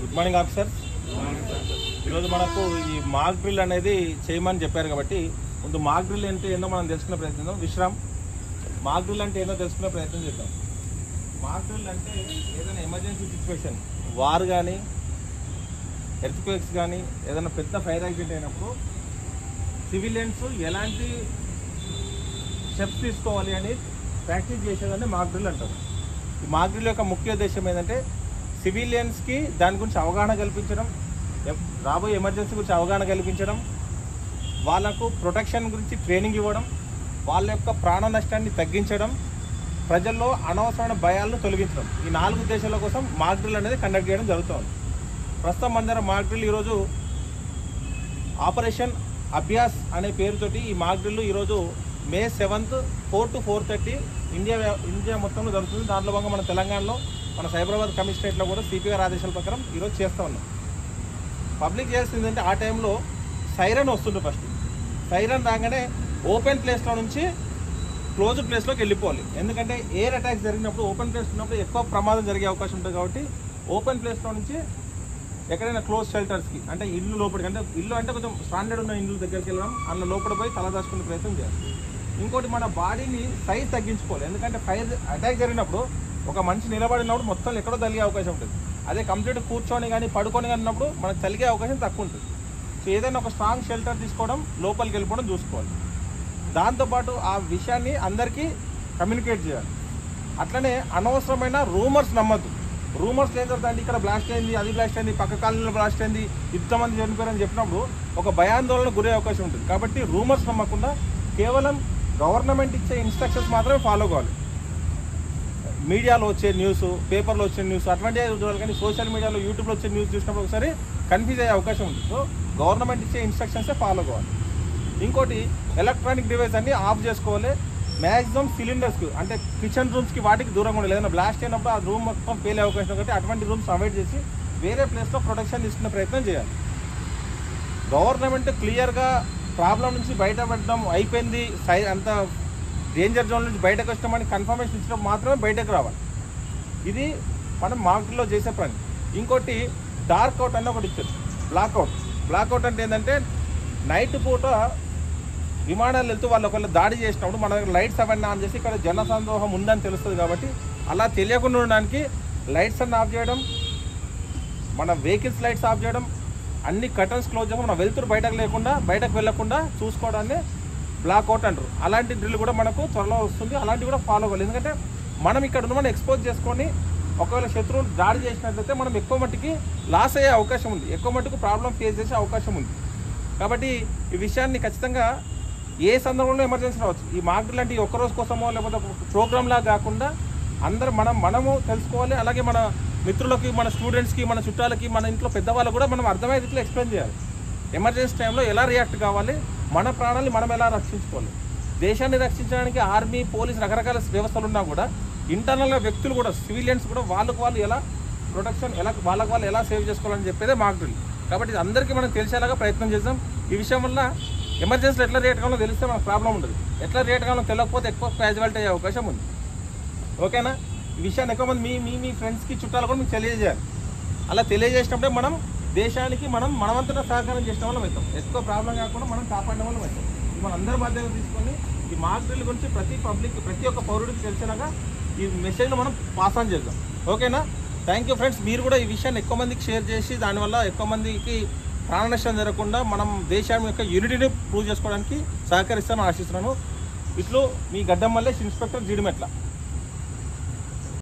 Good morning officers. ఈరోజు మనకు ఈ మాక్ డ్రిల్ అనేది చేయమని చెప్పారు కాబట్టి ముందు మాక్ డ్రిల్ అంటే ఏందో మనం తెలుసుకునే ప్రయత్నిద్దాం. విశ్రామ్, మాక్ డ్రిల్ అంటే ఏందో తెలుసుకునే ప్రయత్నం చేద్దాం. మాక్ డ్రిల్ అంటే ఏదైనా ఎమర్జెన్సీ సిచ్యువేషన్, వార్ కానీ ఎర్త్క్వేక్స్ కానీ ఏదైనా పెద్ద ఫైర్ యాక్సిడెంట్ అయినప్పుడు సివిలియన్స్ ఎలాంటి స్టెప్స్ తీసుకోవాలి అని ప్రాక్టీస్ చేసేదాన్ని మాక్ డ్రిల్ అంటారు. ఈ మాక్ డ్రిల్ యొక్క ముఖ్య ఉద్దేశం ఏంటంటే సివిలియన్స్కి దాని గురించి అవగాహన కల్పించడం, రాబోయే ఎమర్జెన్సీ గురించి అవగాహన కల్పించడం, వాళ్ళకు ప్రొటెక్షన్ గురించి ట్రైనింగ్ ఇవ్వడం, వాళ్ళ యొక్క ప్రాణ నష్టాన్ని తగ్గించడం, ప్రజల్లో అనవసరమైన భయాలను తొలగించడం. ఈ 4 ఉద్దేశాల కోసం మాక్ డ్రిల్ అనేది కండక్ట్ చేయడం జరుగుతుంది. ప్రస్తుతం అందరం మాక్ డ్రిల్ ఈరోజు ఆపరేషన్ అభ్యాస్ అనే పేరుతోటి ఈ మాక్ డ్రిల్ ఈరోజు May 7th 4 to 4:30 ఇండియా మొత్తంలో జరుగుతుంది. దాంట్లో భాగంగా మన తెలంగాణలో మన సైబరాబాద్ కమిషనరేట్లో కూడా సిపి గారి ఆదేశాల ప్రకారం ఈరోజు చేస్తూ ఉన్నాం. పబ్లిక్ చేయాల్సింది అంటే ఆ టైంలో సైరన్ వస్తుంది. ఫస్ట్ సైరన్ రాగానే ఓపెన్ ప్లేస్లో నుంచి క్లోజ్డ్ ప్లేస్లోకి వెళ్ళిపోవాలి. ఎందుకంటే ఎయిర్ అటాక్స్ జరిగినప్పుడు ఓపెన్ ప్లేస్ ఉన్నప్పుడు ఎక్కువ ప్రమాదం జరిగే అవకాశం ఉంటుంది. కాబట్టి ఓపెన్ ప్లేస్లో నుంచి ఎక్కడైనా క్లోజ్ షెల్టర్స్కి అంటే ఇల్లు లోపలికి, అంటే ఇల్లు అంటే కొంచెం స్టాండర్డ్ ఉన్న ఇల్లు దగ్గరికి వెళ్ళడం, అందులో లోపల పోయి తలదాచుకునే ప్రయత్నం చేయాలి. ఇంకోటి మన బాడీని సైజ్ తగ్గించుకోవాలి. ఎందుకంటే ఫైర్ అటాక్ జరిగినప్పుడు ఒక మనిషి నిలబడినప్పుడు మొత్తం ఎక్కడో తలిగే అవకాశం ఉంటుంది. అదే కంప్లీట్ కూర్చొని కానీ పడుకొని కానీ ఉన్నప్పుడు మనకు తలిగే అవకాశం తక్కువ ఉంటుంది. సో ఏదైనా ఒక స్ట్రాంగ్ షెల్టర్ తీసుకోవడం, లోపలికి వెళ్ళిపోవడం చూసుకోవాలి. దాంతోపాటు ఆ విషయాన్ని అందరికీ కమ్యూనికేట్ చేయాలి. అట్లనే అనవసరమైన రూమర్స్ నమ్మద్దు. రూమర్స్ ఏం జరుగుతుంది, ఇక్కడ బ్లాస్ట్ అయింది, అది బ్లాస్ట్ అయింది, పక్క కాలనీలో బ్లాస్ట్ అయింది, ఇంతమంది చనిపోయారని చెప్పినప్పుడు ఒక భయాందోళన గురే అవకాశం ఉంటుంది. కాబట్టి రూమర్స్ నమ్మకుండా కేవలం గవర్నమెంట్ ఇచ్చే ఇన్స్ట్రక్షన్స్ మాత్రమే ఫాలో కావాలి. మీడియాలో వచ్చే న్యూస్, పేపర్లో వచ్చే న్యూస్ అటువంటివి చూడాలి. కానీ సోషల్ మీడియాలో, యూట్యూబ్లో వచ్చే న్యూస్ చూసినప్పుడు ఒకసారి కన్ఫ్యూజ్ అయ్యే అవకాశం ఉంది. సో గవర్నమెంట్ ఇచ్చే ఇన్స్ట్రక్షన్సే ఫాలో కావాలి. ఇంకోటి, ఎలక్ట్రానిక్ డివైస్ అన్ని ఆఫ్ చేసుకోవాలి. మ్యాక్సిమం సిలిండర్స్కి అంటే కిచెన్ రూమ్స్కి వాటికి దూరంగా ఉండాలి. ఏదైనా బ్లాస్ట్ అయినప్పుడు ఆ రూమ్ మొత్తం పేలే అవకాశం కాబట్టి అటువంటి రూమ్స్ అవాయిడ్ చేసి వేరే ప్లేస్లో ప్రొటెక్షన్ తీసుకునే ప్రయత్నం చేయాలి. గవర్నమెంట్ క్లియర్గా ప్రాబ్లం నుంచి బయటపడడం అయిపోయింది, అంత డేంజర్ జోన్ నుంచి బయటకు వచ్చామని కన్ఫర్మేషన్ ఇచ్చినప్పుడు మాత్రమే బయటకు రావాలి. ఇది మనం మాక్ డ్రిల్లో చేసే పని. ఇంకోటి, డార్క్ అవుట్ అని ఒకటి ఇచ్చారు, బ్లాక్అవుట్. బ్లాక్అవుట్ అంటే ఏంటంటే నైట్ పూట విమానాలు వెళ్తూ వాళ్ళు ఒకవేళ దాడి చేసినప్పుడు మన దగ్గర లైట్స్ అవన్నీ ఆన్ చేసి ఇక్కడ జనసందోహం ఉందని తెలుస్తుంది. కాబట్టి అలా తెలియకుండా ఉండడానికి లైట్స్ అన్ని ఆఫ్ చేయడం, మన వెహికల్స్ లైట్స్ ఆఫ్ చేయడం, అన్ని కర్టన్స్ క్లోజ్ చేయడం, మన వెళ్తురు బయటకు వెళ్లకుండా చూసుకోవడాన్ని బ్లాక్అవుట్ అంటారు. అలాంటి డ్రిల్ కూడా మనకు త్వరలో వస్తుంది. అలాంటివి కూడా ఫాలో అవ్వాలి. ఎందుకంటే మనం ఇక్కడ ఉన్న మనం ఎక్స్పోజ్ చేసుకొని ఒకవేళ శత్రువులు దాడి చేసినట్లయితే మనం ఎక్కువ మట్టుకి లాస్ అయ్యే అవకాశం ఉంది, ఎక్కువ మట్టుకు ప్రాబ్లం ఫేస్ చేసే అవకాశం ఉంది. కాబట్టి ఈ విషయాన్ని ఖచ్చితంగా ఏ సందర్భంలో ఎమర్జెన్సీ రావచ్చు. ఈ మాక్ డ్రిల్ అంటే ఒక్కరోజు కోసమో లేకపోతే ప్రోగ్రామ్లా కాకుండా అందరూ మనము తెలుసుకోవాలి. అలాగే మన మిత్రులకి, మన స్టూడెంట్స్కి, మన చుట్టాలకి, మన ఇంట్లో పెద్దవాళ్ళకు కూడా మనం అర్థమయ్యే రీతిలో ఎక్స్ప్లెయిన్ చేయాలి. ఎమర్జెన్సీ టైంలో ఎలా రియాక్ట్ కావాలి, మన ప్రాణాన్ని మనం ఎలా రక్షించుకోవాలి. దేశాన్ని రక్షించడానికి ఆర్మీ, పోలీస్ రకరకాల వ్యవస్థలు ఉన్నా కూడా ఇంటర్నల్గా వ్యక్తులు కూడా, సివిలియన్స్ కూడా వాళ్ళు ఎలా ప్రొటెక్షన్, వాళ్ళకు ఎలా సేవ్ చేసుకోవాలని చెప్పేదే మాక్ డ్రిల్. కాబట్టి ఇది అందరికీ మనం తెలిసేలాగా ప్రయత్నం చేద్దాం. ఈ విషయం వల్ల ఎమర్జెన్సీలో ఎట్లా రియాక్ట్ కావాలో తెలిస్తే మనకు ప్రాబ్లం ఉండదు. ఎట్లా రియాక్ట్ కావాలో తెలియకపోతే ఎక్కువ క్యాజువాలిటీ అయ్యే అవకాశం ఉంది. ఓకేనా? ఈ విషయాన్ని ఎక్కువ మంది మీ ఫ్రెండ్స్కి, చుట్టాలు కూడా మీకు తెలియజేయాలి. అలా తెలియజేసినప్పుడే మనం దేశానికి మనమంతటా సహకారం చేసిన వాళ్ళం అవుతాం. ఎక్కువ ప్రాబ్లం కాకుండా మనం కాపాడిన వాళ్ళం అవుతాం. ఇది మన అందరి బాధ్యత తీసుకొని ఈ మాక్ డ్రిల్ గురించి ప్రతి ఒక్క పౌరుడికి తెలిసేలాగా ఈ మెసేజ్లో మనం పాస్ ఆన్ చేద్దాం. ఓకేనా? Thank you friends. మీరు కూడా ఈ విషయాన్ని ఎక్కువ మందికి షేర్ చేసి దానివల్ల ఎక్కువ మందికి ప్రాణ నష్టం జరగకుండా మనం దేశం యొక్క యూనిటీని ప్రూవ్ చేసుకోవడానికి సహకరిస్తామని ఆశిస్తున్నాను. ఇట్లు మీ గడ్డం మల్లేష్, ఇన్స్పెక్టర్ జీడిమెట్ల.